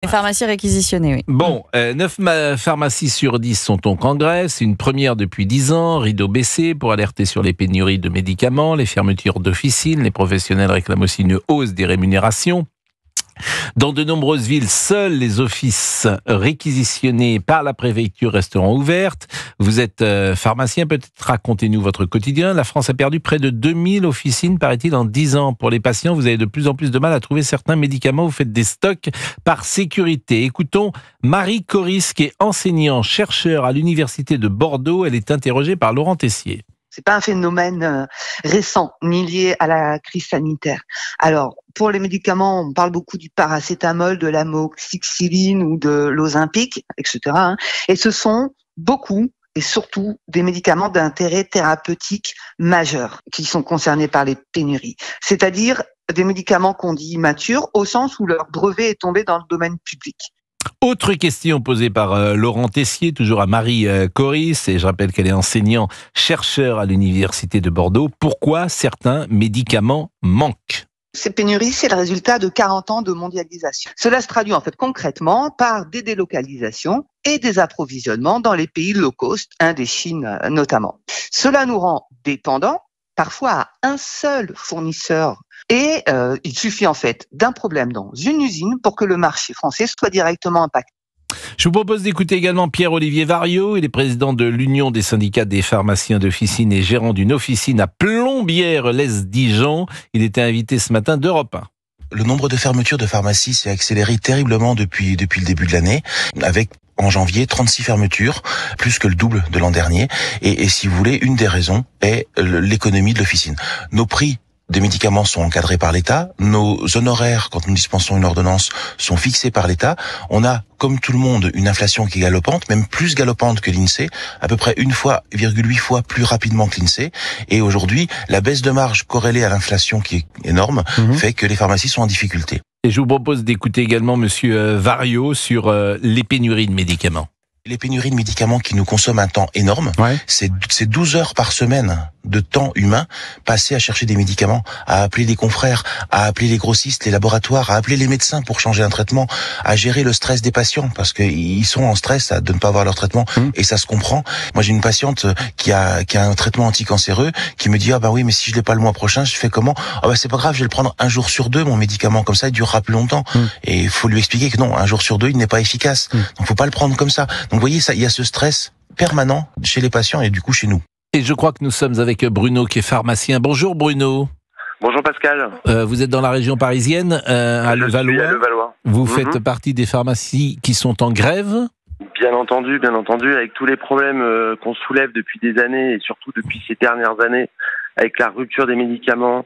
Les pharmacies réquisitionnées, oui. Bon, 9 pharmacies sur 10 sont donc en grève. C'est une première depuis 10 ans. Rideau baissé pour alerter sur les pénuries de médicaments, les fermetures d'officines. Les professionnels réclament aussi une hausse des rémunérations. Dans de nombreuses villes, seuls les offices réquisitionnés par la préfecture resteront ouverts. Vous êtes pharmacien, peut-être racontez-nous votre quotidien. La France a perdu près de 2000 officines, paraît-il, en 10 ans. Pour les patients, vous avez de plus en plus de mal à trouver certains médicaments. Vous faites des stocks par sécurité. Écoutons Marie Coris, qui est enseignant-chercheur à l'Université de Bordeaux. Elle est interrogée par Laurent Tessier. C'est pas un phénomène récent, ni lié à la crise sanitaire. Alors, pour les médicaments, on parle beaucoup du paracétamol, de l'amoxicilline ou de l'Ozempic, etc. Et ce sont beaucoup et surtout des médicaments d'intérêt thérapeutique majeur qui sont concernés par les pénuries. C'est-à-dire des médicaments qu'on dit matures au sens où leur brevet est tombé dans le domaine public. Autre question posée par Laurent Tessier, toujours à Marie Coris, et je rappelle qu'elle est enseignant-chercheur à l'Université de Bordeaux. Pourquoi certains médicaments manquent ? Ces pénuries, c'est le résultat de 40 ans de mondialisation. Cela se traduit en fait concrètement par des délocalisations et des approvisionnements dans les pays low cost, Chine notamment. Cela nous rend dépendants, parfois à un seul fournisseur. Et il suffit en fait d'un problème dans une usine pour que le marché français soit directement impacté. Je vous propose d'écouter également Pierre-Olivier Variot. Il est président de l'Union des syndicats des pharmaciens d'officine et gérant d'une officine à Plombières-lès-Dijon. Il était invité ce matin d'Europe 1. Le nombre de fermetures de pharmacies s'est accéléré terriblement depuis le début de l'année, avec en janvier 36 fermetures, plus que le double de l'an dernier. Et si vous voulez, une des raisons est l'économie de l'officine. Nos prix des médicaments sont encadrés par l'État. Nos honoraires, quand nous dispensons une ordonnance, sont fixés par l'État. On a, comme tout le monde, une inflation qui est galopante, même plus galopante que l'INSEE, à peu près 1,8 fois plus rapidement que l'INSEE. Et aujourd'hui, la baisse de marge corrélée à l'inflation, qui est énorme, fait que les pharmacies sont en difficulté. Et je vous propose d'écouter également Monsieur Variot sur les pénuries de médicaments. Les pénuries de médicaments qui nous consomment un temps énorme, c'est 12 heures par semaine de temps humain passé à chercher des médicaments, à appeler les confrères, à appeler les grossistes, les laboratoires, à appeler les médecins pour changer un traitement, à gérer le stress des patients parce qu'ils sont en stress de ne pas avoir leur traitement et ça se comprend. Moi j'ai une patiente qui a un traitement anticancéreux qui me dit oui mais si je l'ai pas le mois prochain je fais comment ? C'est pas grave, je vais le prendre un jour sur 2 mon médicament, comme ça il durera plus longtemps. Et il faut lui expliquer que non, un jour sur 2 il n'est pas efficace. Donc faut pas le prendre comme ça. Donc vous voyez ça, il y a ce stress permanent chez les patients et du coup chez nous. Et je crois que nous sommes avec Bruno qui est pharmacien. Bonjour Bruno. Bonjour Pascal. Vous êtes dans la région parisienne, à Levallois. Vous faites partie des pharmacies qui sont en grève ? Bien entendu, avec tous les problèmes qu'on soulève depuis des années et surtout depuis ces dernières années, avec la rupture des médicaments,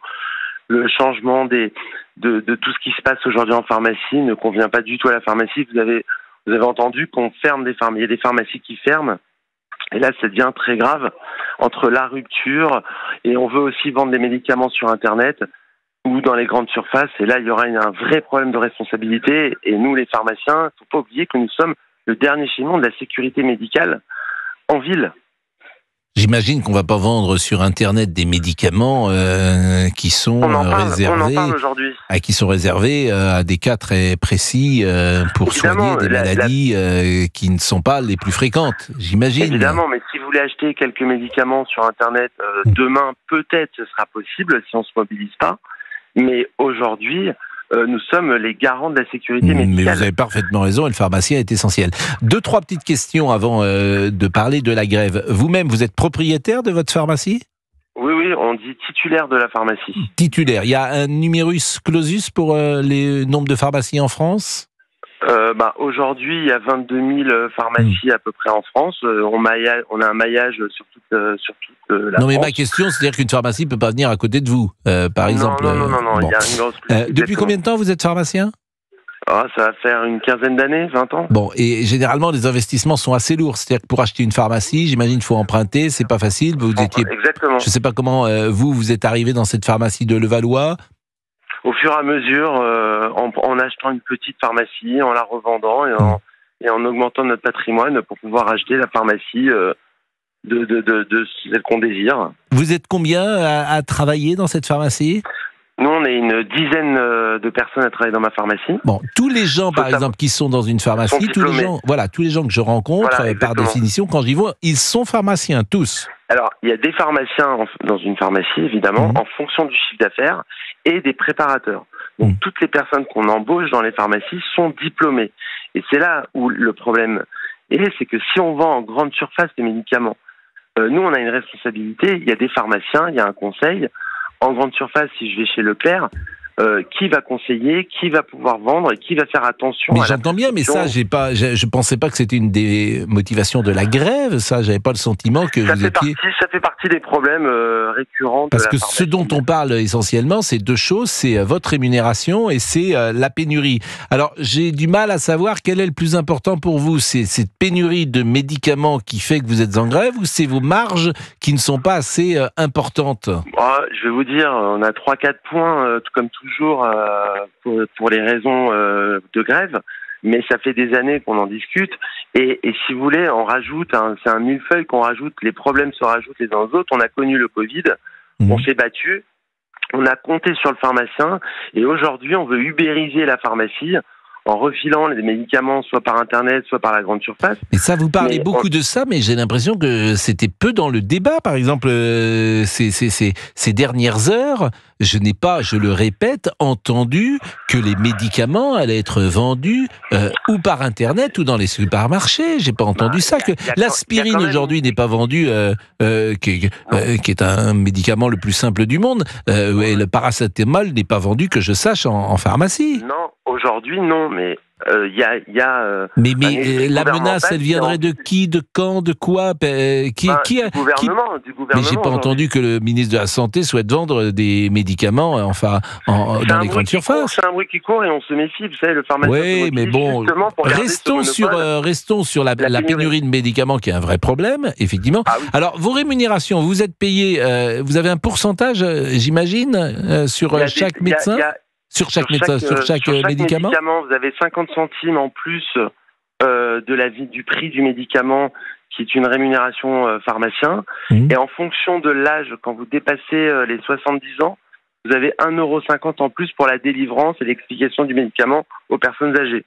le changement de tout ce qui se passe aujourd'hui en pharmacie ne convient pas du tout à la pharmacie. Vous avez entendu qu'on ferme des pharmacies, il y a des pharmacies qui ferment. Et là, ça devient très grave entre la rupture et on veut aussi vendre des médicaments sur Internet ou dans les grandes surfaces. Et là, il y aura un vrai problème de responsabilité. Et nous, les pharmaciens, il ne faut pas oublier que nous sommes le dernier chaînon de la sécurité médicale en ville. J'imagine qu'on ne va pas vendre sur Internet des médicaments qui sont réservés à des cas très précis pour soigner des maladies qui ne sont pas les plus fréquentes, j'imagine. Évidemment, mais si vous voulez acheter quelques médicaments sur Internet, demain, peut-être ce sera possible si on ne se mobilise pas. Mais aujourd'hui, nous sommes les garants de la sécurité médicale. Mais vous avez parfaitement raison, et le pharmacien est essentiel. 2-3 petites questions avant de parler de la grève. Vous-même, vous êtes propriétaire de votre pharmacie ? Oui, on dit titulaire de la pharmacie. Titulaire. Il y a un numerus clausus pour les nombres de pharmacies en France ? Aujourd'hui, il y a 22 000 pharmacies à peu près en France. On a un maillage sur toute la France. Non, mais ma question, c'est-à-dire qu'une pharmacie ne peut pas venir à côté de vous, par exemple. Non, il y a une grosse... Depuis combien de temps vous êtes pharmacien ? Ça va faire une quinzaine d'années, 20 ans. Bon, et généralement, les investissements sont assez lourds. C'est-à-dire que pour acheter une pharmacie, j'imagine qu'il faut emprunter, c'est pas facile. Exactement. Je ne sais pas comment vous êtes arrivé dans cette pharmacie de Levallois. Au fur et à mesure, en achetant une petite pharmacie, en la revendant et en augmentant notre patrimoine pour pouvoir acheter la pharmacie de celle qu'on désire. Vous êtes combien à travailler dans cette pharmacie ? Nous, on est une dizaine de personnes à travailler dans ma pharmacie. Bon, tous les gens, par exemple, qui sont dans une pharmacie, tous les gens que je rencontre, par définition, quand j'y vais, ils sont pharmaciens, tous. Alors, il y a des pharmaciens dans une pharmacie, évidemment, en fonction du chiffre d'affaires, et des préparateurs. Donc, toutes les personnes qu'on embauche dans les pharmacies sont diplômées. Et c'est là où le problème est, c'est que si on vend en grande surface des médicaments, nous, on a une responsabilité. Il y a des pharmaciens, il y a un conseil. En grande surface, si je vais chez Leclerc, qui va conseiller, qui va pouvoir vendre et qui va faire attention. Mais j'entends bien, mais ça, je pensais pas que c'était une des motivations de la grève. Ça, j'avais pas le sentiment que vous étiez. Ça fait partie des problèmes récurrents. Parce que ce dont on parle essentiellement, c'est deux choses, c'est votre rémunération et c'est la pénurie. Alors, j'ai du mal à savoir quel est le plus important pour vous. C'est cette pénurie de médicaments qui fait que vous êtes en grève ou c'est vos marges qui ne sont pas assez importantes? Je vais vous dire, on a 3-4 points, comme toujours, pour les raisons de grève, mais ça fait des années qu'on en discute, et si vous voulez, on rajoute, c'est un millefeuille qu'on rajoute, les problèmes se rajoutent les uns aux autres. On a connu le Covid, on s'est battu, on a compté sur le pharmacien, et aujourd'hui on veut ubériser la pharmacie, en refilant les médicaments soit par Internet, soit par la grande surface. Mais ça, vous parlez beaucoup de ça, mais j'ai l'impression que c'était peu dans le débat. Par exemple, ces dernières heures, je n'ai pas, je le répète, entendu que les médicaments allaient être vendus ou par Internet ou dans les supermarchés. J'ai pas entendu ça. Que l'aspirine aujourd'hui n'est pas vendue, qui est un médicament le plus simple du monde. Et le paracétamol n'est pas vendu, que je sache, en pharmacie. Non, aujourd'hui non, mais il y a. Mais la menace, elle viendrait de qui, de quand, de quoi? Du gouvernement. Mais j'ai pas entendu que le ministre de la Santé souhaite vendre des médicaments, dans les grandes surfaces. C'est un bruit qui court et on se méfie. Vous savez, le pharmacien. Oui, mais bon, restons sur la pénurie de médicaments, qui est un vrai problème, effectivement. Ah, oui. Alors, vos rémunérations, vous êtes payé, vous avez un pourcentage, j'imagine, sur chaque médecin. Sur chaque médicament, vous avez 50 centimes en plus du prix du médicament, qui est une rémunération pharmacien. Et en fonction de l'âge, quand vous dépassez les 70 ans, vous avez 1,50 € en plus pour la délivrance et l'explication du médicament aux personnes âgées.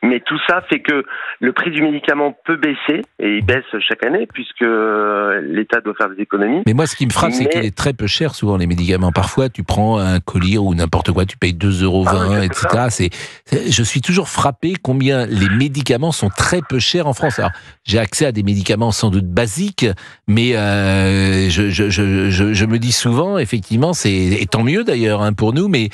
Mais tout ça fait que le prix du médicament peut baisser, et il baisse chaque année, puisque l'État doit faire des économies. Mais moi, ce qui me frappe, c'est qu'il est très peu cher, souvent, les médicaments. Parfois, tu prends un collier ou n'importe quoi, tu payes 2,20 €, etc. Je suis toujours frappé combien les médicaments sont très peu chers en France. Alors, j'ai accès à des médicaments sans doute basiques, mais je me dis souvent, effectivement, et tant mieux d'ailleurs pour nous, mais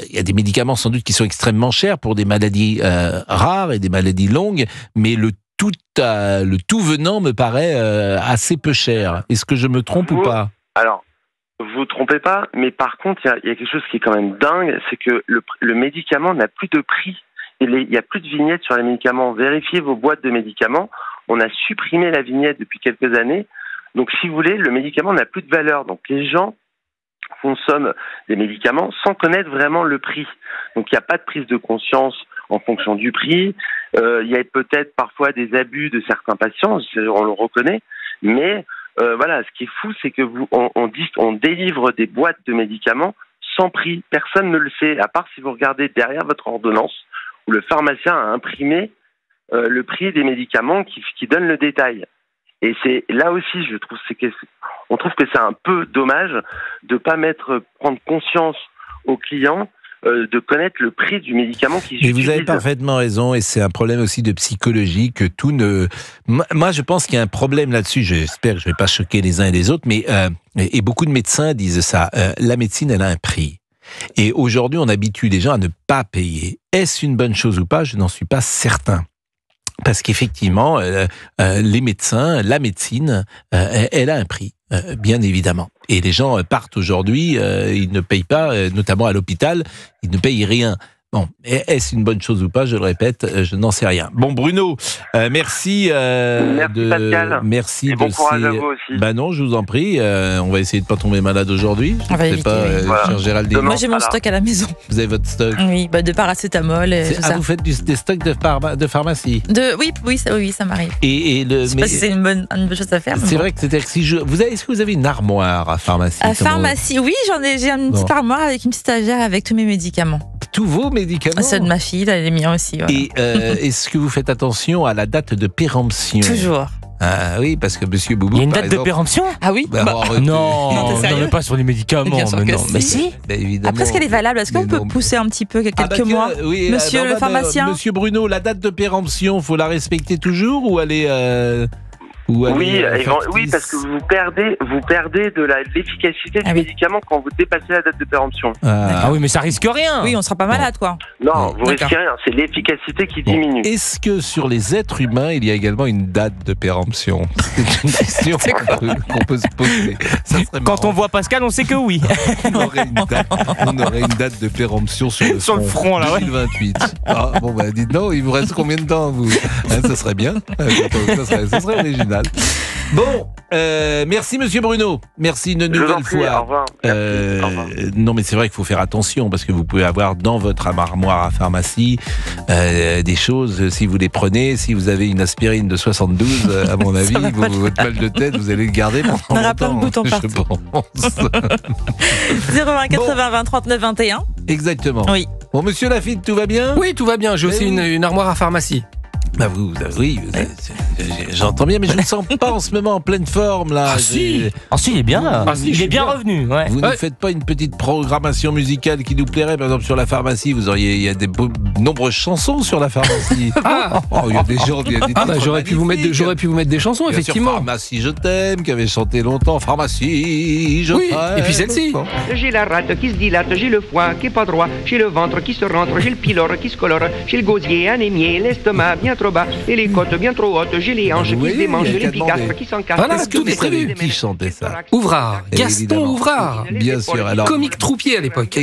il y a des médicaments sans doute qui sont extrêmement chers pour des maladies rares et des maladies longues, mais le tout venant me paraît assez peu cher. Est-ce que je me trompe ou pas? Alors, vous vous trompez pas, mais par contre, il y a quelque chose qui est quand même dingue, c'est que le médicament n'a plus de prix. Il n'y a plus de vignette sur les médicaments. Vérifiez vos boîtes de médicaments. On a supprimé la vignette depuis quelques années. Donc, si vous voulez, le médicament n'a plus de valeur. Donc, les gens consomment des médicaments sans connaître vraiment le prix. Donc, il n'y a pas de prise de conscience en fonction du prix. Il y a peut-être parfois des abus de certains patients, on le reconnaît, mais voilà, ce qui est fou, c'est que on délivre des boîtes de médicaments sans prix. Personne ne le sait, à part si vous regardez derrière votre ordonnance, où le pharmacien a imprimé le prix des médicaments qui donne le détail. Et c'est là aussi, on trouve que c'est un peu dommage de pas prendre conscience aux clients de connaître le prix du médicament qu'ils utilisent. Mais vous avez parfaitement raison, et c'est un problème aussi de psychologie que tout ne... Moi, je pense qu'il y a un problème là-dessus, j'espère que je ne vais pas choquer les uns et les autres, mais et beaucoup de médecins disent ça, la médecine, elle a un prix. Et aujourd'hui, on habitue les gens à ne pas payer. Est-ce une bonne chose ou pas? Je n'en suis pas certain. Parce qu'effectivement, les médecins, la médecine, elle a un prix, bien évidemment. Et les gens partent aujourd'hui, ils ne payent pas, notamment à l'hôpital, ils ne payent rien. Bon, est-ce une bonne chose ou pas? Je le répète, je n'en sais rien. Bon, Bruno, merci. Merci Pascal. Merci et bon courage à vous aussi. Bah non, je vous en prie. On va essayer de pas tomber malade aujourd'hui. On va éviter. Cher Géraldine. Moi, j'ai mon stock à la maison. Vous avez votre stock? Oui, de paracétamol. Vous faites des stocks de pharmacie? Oui, ça m'arrive. Je sais pas si c'est une bonne chose à faire. C'est vrai que c'est-à-dire que est-ce que vous avez une armoire à pharmacie? À pharmacie, oui, j'ai une petite armoire avec une petite étagère avec tous mes médicaments. Tous vos médicaments? Ceux de ma fille, les miens aussi. Voilà. Et est-ce que vous faites attention à la date de péremption? Toujours. Ah oui, parce que Monsieur Boubou. Il y a une date de péremption? Ah oui? Non, mais pas sur les médicaments. Mais si. Évidemment. Après, est-ce qu'elle est valable? Est-ce qu'on peut pousser un petit peu quelques mois? Oui, Monsieur le pharmacien? Monsieur Bruno, la date de péremption, faut la respecter toujours ou elle est oui, parce que vous perdez de l'efficacité du médicament quand vous dépassez la date de péremption. Ah oui, mais ça risque rien. Oui, on sera pas malade, quoi. Non, vous risquez rien. C'est l'efficacité qui diminue. Est-ce que sur les êtres humains, il y a également une date de péremption? C'est une question qu'on peut se poser. Ça serait quand on voit Pascal, on sait que oui. On aurait une date de péremption sur le front là, 2028. Ah, bon, bah dites non, il vous reste combien de temps, vous? Ça serait bien. Ça serait original. Bon, merci Monsieur Bruno. Merci une nouvelle fois. Au revoir. Au revoir. Non, mais c'est vrai qu'il faut faire attention parce que vous pouvez avoir dans votre armoire à pharmacie des choses, si vous les prenez, si vous avez une aspirine de 72, à mon avis, votre mal de tête, vous allez le garder pendant longtemps. On aura plein de boutons partout. 01 80 20 39 21. Exactement. Oui. Bon, Monsieur Lafitte, tout va bien? Oui, tout va bien. J'ai aussi une armoire à pharmacie. Bah oui, j'entends bien, mais je ne me sens pas en ce moment en pleine forme là. Ah si, il est bien. Il est bien revenu. Ouais. Vous ne faites pas une petite programmation musicale qui nous plairait, par exemple sur la pharmacie. Il y a des nombreuses chansons sur la pharmacie. Il y a des gens. J'aurais pu vous mettre des chansons, bien effectivement. Sûr, Pharmacie, je t'aime, qui avait chanté longtemps. Pharmacie, je t'aime. Et puis celle-ci. J'ai la rate qui se dilate, j'ai le foie qui est pas droit, j'ai le ventre qui se rentre, j'ai le pylore qui se colore, j'ai le gosier anémié, l'estomac bien trop bas et les côtes bien trop hautes, j'ai les hanches qui se démangent, j'ai les pigastres qui s'encassent. Voilà, tout est prévu. Qui chantait ça? Ouvrard, Gaston Ouvrard. Bien sûr. Alors, comique troupier à l'époque.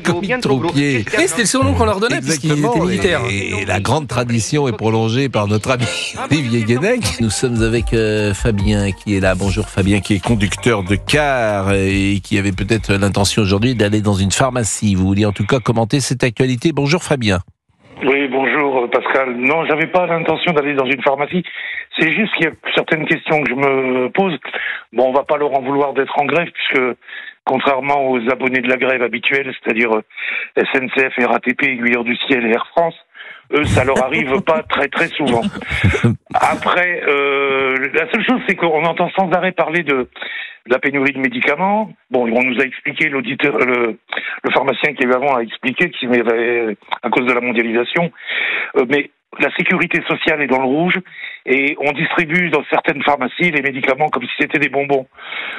Comique troupier. Et c'était le surnom qu'on leur donnait puisqu'il était militaire. Et la grande tradition est prolongée par notre ami Olivier Guénec. Nous sommes avec Fabien qui est là. Bonjour Fabien, qui est conducteur de car et qui avait peut-être l'intention aujourd'hui d'aller dans une pharmacie. Vous vouliez en tout cas commenter cette actualité. Bonjour Fabien. Oui, bonjour Pascal. Non, j'avais pas l'intention d'aller dans une pharmacie. C'est juste qu'il y a certaines questions que je me pose. Bon, on va pas leur en vouloir d'être en grève puisque, contrairement aux abonnés de la grève habituelle, c'est-à-dire SNCF, RATP, Aiguilleurs du Ciel et Air France, eux, ça leur arrive pas très très souvent. Après, la seule chose, c'est qu'on entend sans arrêt parler de la pénurie de médicaments. Bon, on nous a expliqué, l'auditeur, le pharmacien qui est avant a expliqué qu'il y avait, à cause de la mondialisation, mais la sécurité sociale est dans le rouge et on distribue dans certaines pharmacies les médicaments comme si c'était des bonbons.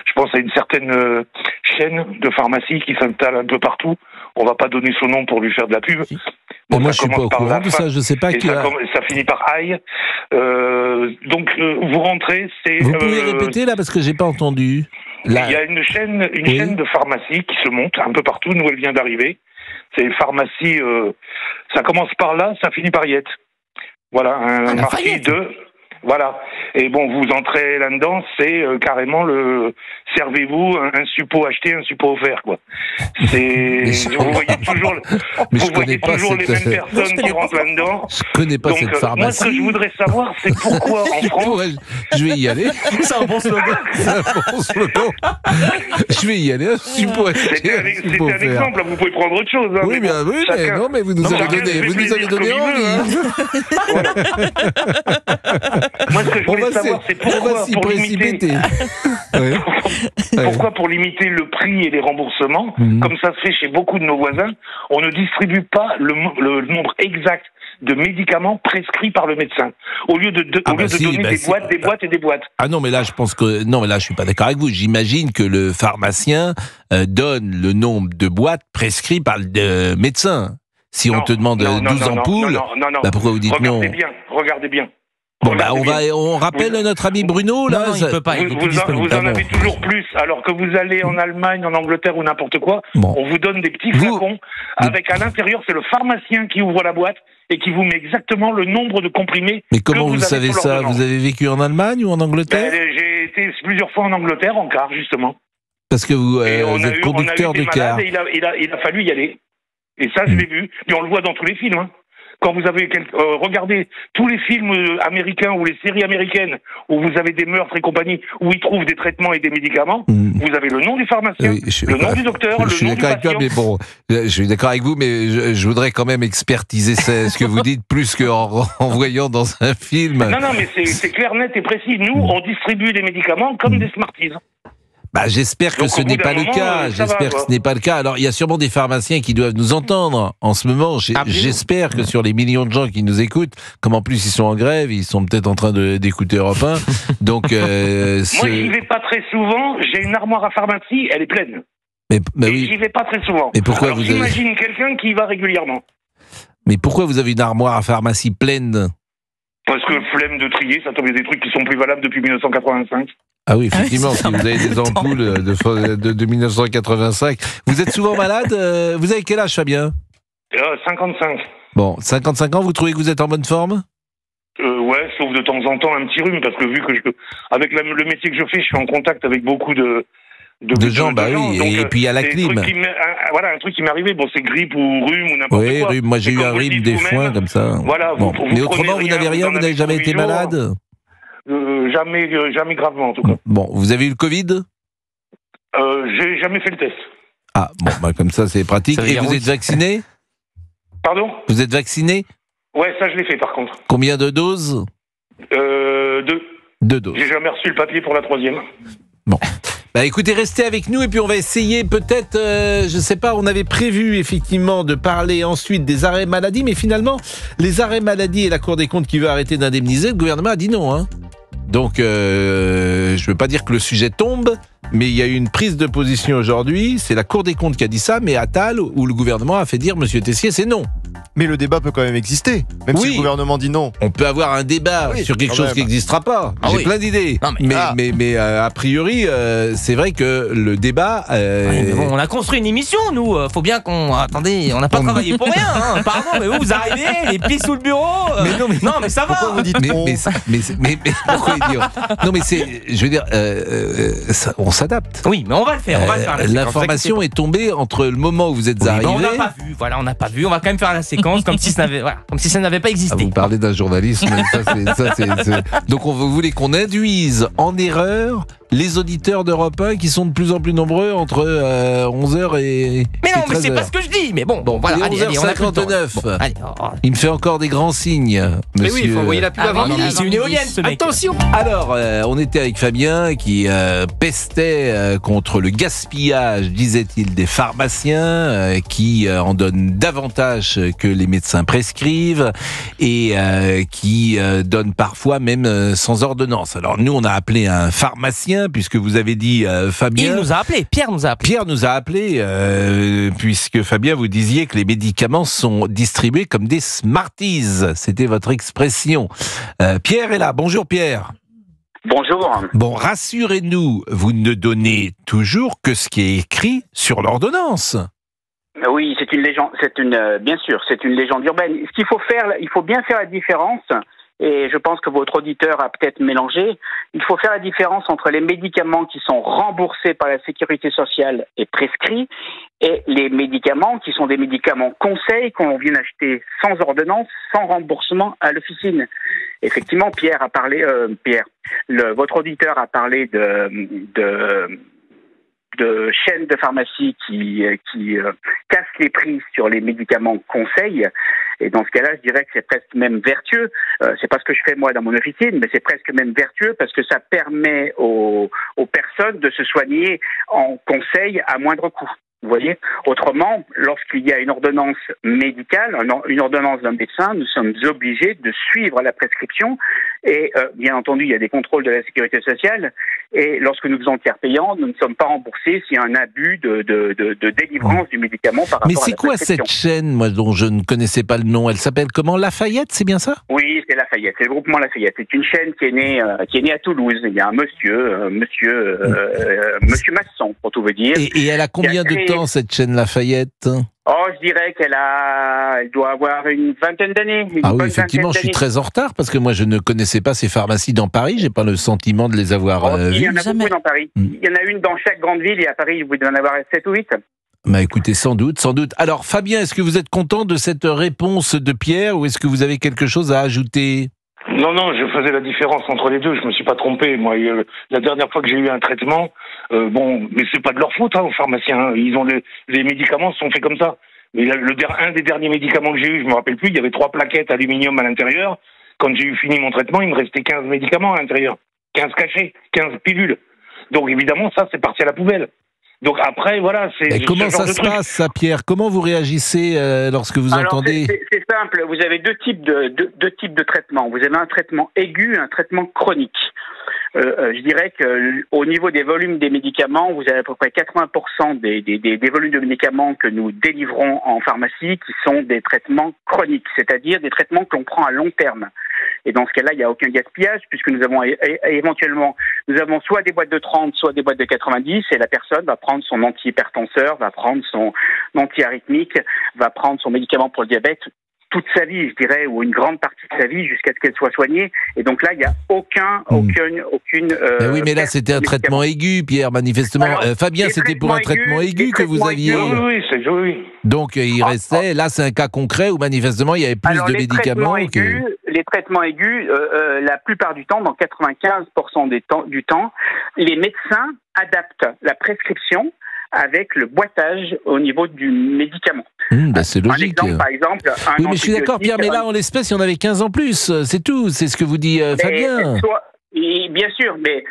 Je pense à une certaine chaîne de pharmacies qui s'installe un peu partout. On va pas donner son nom pour lui faire de la pub. Bon, moi, je suis pas au courant de ça. Je sais pas qui. Ça finit par aïe. Donc, vous rentrez. Vous pouvez répéter là parce que j'ai pas entendu. Là. Il y a une chaîne de pharmacie qui se monte un peu partout. Nous, elle vient d'arriver. C'est une pharmacie. Ça commence par là, ça finit par Yette. Voilà, un marquis de. Voilà. Et bon, vous entrez là-dedans, c'est carrément le servez-vous un suppôt acheté, un suppôt offert, quoi. C'est vous voyez toujours les mêmes personnes qui rentrent là-dedans. Je connais pas cette pharmacie. Moi, ce que je voudrais savoir, c'est pourquoi en France. Je vais y aller. C'est un bon slogan. Je vais y aller. Un suppôt acheté. C'était un exemple. Là, vous pouvez prendre autre chose. Hein, oui, bien oui, mais non, mais vous nous avez donné envie. Moi, ce que je voulais savoir, c'est pourquoi, pour limiter le prix et les remboursements, comme ça se fait chez beaucoup de nos voisins, on ne distribue pas le nombre exact de médicaments prescrits par le médecin. Au lieu de donner des boîtes et des boîtes. Ah non, mais là, je suis pas d'accord avec vous. J'imagine que le pharmacien donne le nombre de boîtes prescrites par le médecin. Si on te demande 12 ampoules, pourquoi vous dites non? Regardez bien. Bon, on rappelle notre ami Bruno, là. Non, il peut pas. Vous en avez toujours plus, alors que vous allez en Allemagne, en Angleterre ou n'importe quoi, on vous donne des petits flacons, avec à l'intérieur, c'est le pharmacien qui ouvre la boîte et qui vous met exactement le nombre de comprimés. Mais comment vous savez ça? Vous avez vécu en Allemagne ou en Angleterre? J'ai été plusieurs fois en Angleterre, en car, justement. Parce que vous êtes conducteur de car. Il a fallu y aller. Et ça, je l'ai vu. Mais on le voit dans tous les films, hein. Quand vous avez regardez tous les films américains ou les séries américaines où vous avez des meurtres et compagnie, où ils trouvent des traitements et des médicaments, vous avez le nom du pharmacien, le nom du docteur, le nom du patient. Mais bon, je suis d'accord avec vous, mais je voudrais quand même expertiser ce que vous dites plus qu'en voyant dans un film. Non, mais c'est clair, net et précis. Nous, on distribue des médicaments comme des Smarties. J'espère que ce n'est pas le cas. J'espère que ce n'est pas le cas. Alors, il y a sûrement des pharmaciens qui doivent nous entendre en ce moment. J'espère que sur les millions de gens qui nous écoutent, comme en plus ils sont en grève, ils sont peut-être en train d'écouter Europe 1. Donc, moi, j'y vais pas très souvent. J'ai une armoire à pharmacie, elle est pleine. Oui. J'y vais pas très souvent. Mais pourquoi Alors, j'imagine quelqu'un qui y va régulièrement. Mais pourquoi vous avez une armoire à pharmacie pleine? Parce que flemme de trier, ça tombe des trucs qui sont plus valables depuis 1985. Ah oui, effectivement, si vous avez des ampoules de 1985. Vous êtes souvent malade? Vous avez quel âge, Fabien? 55. Bon, 55 ans, vous trouvez que vous êtes en bonne forme? Ouais, sauf de temps en temps un petit rhume, parce que vu que avec le métier que je fais, je suis en contact avec beaucoup de gens, oui, donc, et puis il y a la clim. Un truc qui m'est arrivé, c'est grippe ou rhume ou n'importe quoi. Oui, moi j'ai eu un rhume des foins comme ça. Voilà, mais autrement, vous n'avez rien, vous n'avez jamais été malade? Jamais gravement en tout cas. Bon, vous avez eu le Covid? J'ai jamais fait le test. Ah, bon, comme ça c'est pratique. Et vous êtes vacciné? Pardon? Vous êtes vacciné? Ouais, ça je l'ai fait par contre. Combien de doses? 2. 2 doses. J'ai jamais reçu le papier pour la 3e. Bon. Écoutez, restez avec nous et puis on va essayer peut-être, je sais pas, on avait prévu effectivement de parler ensuite des arrêts maladie, mais finalement, les arrêts maladie et la Cour des comptes qui veut arrêter d'indemniser, le gouvernement a dit non, hein. Donc, je veux pas dire que le sujet tombe, mais il y a eu une prise de position aujourd'hui, c'est la Cour des comptes qui a dit ça, mais Attal, où le gouvernement a fait dire, Monsieur Tessier, c'est non. Mais le débat peut quand même exister, même si le gouvernement dit non. On peut avoir un débat sur quelque chose qui n'existera pas. J'ai plein d'idées. Mais a priori, c'est vrai que le débat... mais bon, on a construit une émission, nous. Faut bien qu'on... Attendez, on n'a pas travaillé pour rien. Hein. Pardon, mais vous arrivez, les pieds sous le bureau. Non, mais ça va. Pourquoi vous dites mais pourquoi dire? Non, mais je veux dire, on s'adapte. Oui, mais on va le faire. L'information est tombée entre le moment où vous êtes arrivé... on n'a pas vu. Voilà, on n'a pas vu. On va quand même faire la séquence. Comme si ça n'avait pas existé. Vous parlez d'un journalisme. Donc vous voulez qu'on induise en erreur les auditeurs d'Europe 1 qui sont de plus en plus nombreux entre 11h et mais non, 13h. Mais c'est pas ce que je dis. Mais bon voilà, allez, 11h59. Il me fait encore des grands signes, monsieur. Mais oui, il faut envoyer la pub avant. C'est une éolienne, ce mec. Attention. Alors, on était avec Fabien qui pestait contre le gaspillage, disait-il, des pharmaciens qui en donnent davantage que les médecins prescrivent et qui donnent parfois même sans ordonnance. Alors nous, on a appelé un pharmacien puisque vous avez dit Fabien. Il nous a appelé, Pierre nous a appelé. Pierre nous a appelé puisque Fabien, vous disiez que les médicaments sont distribués comme des Smarties. C'était votre expression. Pierre est là. Bonjour Pierre. Bonjour. Bon, rassurez-nous, vous ne donnez toujours que ce qui est écrit sur l'ordonnance. Oui, c'est une légende, bien sûr, c'est une légende urbaine. Ce qu'il faut faire, il faut bien faire la différence, et je pense que votre auditeur a peut-être mélangé, il faut faire la différence entre les médicaments qui sont remboursés par la sécurité sociale et prescrits, et les médicaments qui sont des médicaments conseils qu'on vient acheter sans ordonnance, sans remboursement à l'officine. Effectivement, votre auditeur a parlé de chaînes de pharmacie qui cassent les prix sur les médicaments conseils. Et dans ce cas-là, je dirais que c'est presque même vertueux. C'est pas ce que je fais moi dans mon officine, mais c'est presque même vertueux parce que ça permet aux personnes de se soigner en conseil à moindre coût. Vous voyez ? Autrement, lorsqu'il y a une ordonnance médicale, une ordonnance d'un médecin, nous sommes obligés de suivre la prescription Et bien entendu, il y a des contrôles de la sécurité sociale. Et lorsque nous faisons le tiers payant, nous ne sommes pas remboursés s'il y a un abus de délivrance du médicament par rapport à la prescription. Mais c'est quoi cette chaîne, moi, dont je ne connaissais pas le nom? Elle s'appelle comment? Lafayette, c'est bien ça? Oui, c'est Lafayette, c'est le groupement Lafayette. C'est une chaîne qui est née à Toulouse. Il y a un monsieur Masson, pour tout vous dire. Et elle a combien de temps, cette chaîne Lafayette? Oh, je dirais elle doit avoir une vingtaine d'années. Ah oui, effectivement, je suis très en retard parce que moi, je ne connaissais pas ces pharmacies dans Paris. J'ai pas le sentiment de les avoir vues. Il y en a beaucoup dans Paris. Il y en a une dans chaque grande ville et à Paris, vous devez en avoir 7 ou 8. Bah écoutez, sans doute. Alors, Fabien, est-ce que vous êtes content de cette réponse de Pierre ou est-ce que vous avez quelque chose à ajouter? Non, je faisais la différence entre les deux, je me suis pas trompé. Moi, la dernière fois que j'ai eu un traitement, mais c'est pas de leur faute, aux pharmaciens. Hein. Les médicaments sont faits comme ça. Mais un des derniers médicaments que j'ai eu, je me rappelle plus, il y avait 3 plaquettes aluminium à l'intérieur. Quand j'ai eu fini mon traitement, il me restait 15 médicaments à l'intérieur. 15 cachets, 15 pilules. Donc évidemment, ça, c'est parti à la poubelle. Donc après, voilà, c'est... Comment ça se passe, ça, Pierre? Comment vous réagissez lorsque vous entendez... C'est simple, vous avez deux types de traitements. Vous avez un traitement aigu et un traitement chronique. Je dirais qu'au niveau des volumes des médicaments, vous avez à peu près 80% des volumes de médicaments que nous délivrons en pharmacie qui sont des traitements chroniques, c'est-à-dire des traitements que l'on prend à long terme. Et dans ce cas-là, il n'y a aucun gaspillage puisque nous avons éventuellement, soit des boîtes de 30, soit des boîtes de 90 et la personne va prendre son antihypertenseur, va prendre son antiarythmique, va prendre son médicament pour le diabète toute sa vie, je dirais, ou une grande partie de sa vie jusqu'à ce qu'elle soit soignée. Et donc là, il n'y a aucune... oui, mais là, c'était un traitement aigu, Pierre, manifestement. Alors, Fabien, c'était pour un traitement aigu que vous aviez... Oui. Donc, il restait... Là, c'est un cas concret où, manifestement, il y avait plus de médicaments Les traitements aigus, la plupart du temps, dans 95% du temps, les médecins adaptent la prescription avec le boîtage au niveau du médicament. C'est logique. Un exemple, par exemple... Oui, mais je suis d'accord, Pierre, mais là, en l'espèce, il y en avait 15 en plus. C'est tout, c'est ce que vous dit Fabien. Bien sûr, mais...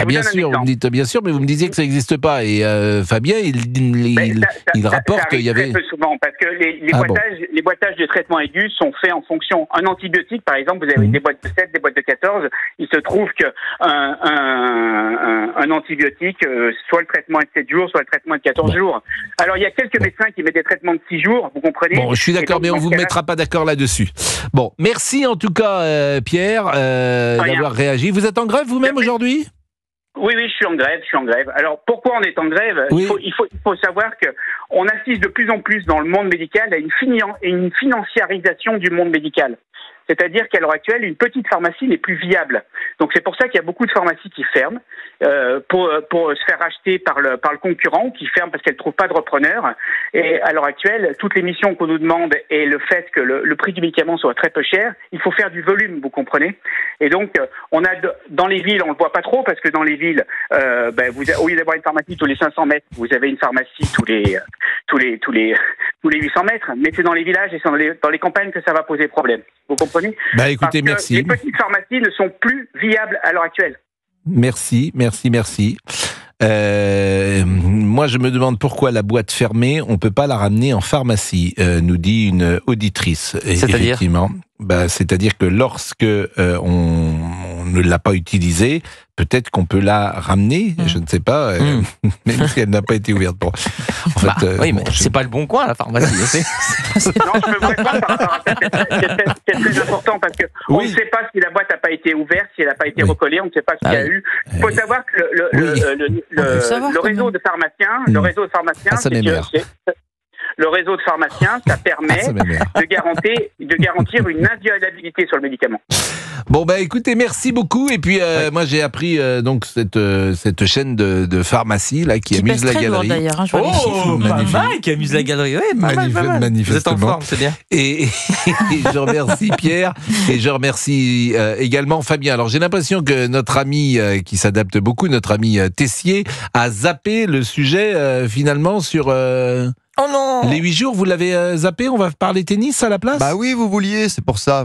bien sûr, vous me dites bien sûr, mais vous me disiez que ça n'existe pas. Et Fabien, il rapporte qu'il y avait... Très peu souvent, parce que les boîtages de traitements aigus sont faits en fonction. Un antibiotique, par exemple, vous avez des boîtes de 7, des boîtes de 14. Il se trouve qu'un antibiotique, soit le traitement est de 7 jours, soit le traitement est de 14 jours. Alors, il y a quelques médecins qui mettent des traitements de 6 jours, vous comprenez? Bon, je suis d'accord, mais on ne vous mettra pas d'accord là-dessus. Bon, merci en tout cas, Pierre, d'avoir réagi. Vous êtes en grève vous-même aujourd'hui? Oui, je suis en grève. Alors, pourquoi on est en grève? Il faut savoir qu'on assiste de plus en plus dans le monde médical à une financiarisation du monde médical. C'est-à-dire qu'à l'heure actuelle, une petite pharmacie n'est plus viable. Donc c'est pour ça qu'il y a beaucoup de pharmacies qui ferment pour se faire acheter par le concurrent, qui ferment parce qu'elles ne trouvent pas de repreneurs. Et à l'heure actuelle, toutes les missions qu'on nous demande et le fait que le prix du médicament soit très peu cher, il faut faire du volume, vous comprenez. Et donc on a dans les villes, on le voit pas trop parce que dans les villes, au lieu d'avoir une pharmacie tous les 500 mètres, vous avez une pharmacie tous les 800 mètres. Mais c'est dans les villages et c'est dans les campagnes que ça va poser problème. Vous comprenez? Écoutez, merci. Les petites pharmacies ne sont plus viables à l'heure actuelle. Merci. Moi, je me demande pourquoi la boîte fermée, on ne peut pas la ramener en pharmacie, nous dit une auditrice. C'est-à-dire ? C'est-à-dire que lorsque on ne l'a pas utilisée, peut-être qu'on peut la ramener, je ne sais pas, même si elle n'a pas été ouverte. Bon. Mais c'est pas le bon coin, la pharmacie. Non, je me prépare par rapport à ça. C'est très important parce qu'on ne sait pas si la boîte n'a pas été ouverte, si elle n'a pas été recollée, on ne sait pas ce qu'il y a eu. Il faut savoir que le réseau de pharmaciens, le réseau de pharmaciens, ça permet de garantir une inviolabilité sur le médicament. Bon, écoutez, merci beaucoup. Et puis, moi, j'ai appris donc cette chaîne de pharmacie là, qui amuse la galerie. D'ailleurs, pas mal, qui amuse la galerie. Ouais, pas mal. Vous êtes en forme, c'est bien. Et je remercie Pierre et je remercie également Fabien. Alors, j'ai l'impression que notre ami qui s'adapte beaucoup, notre ami Tessier, a zappé le sujet finalement sur... Oh non! Les 8 jours, vous l'avez zappé? On va parler tennis à la place? Oui, vous vouliez, c'est pour ça.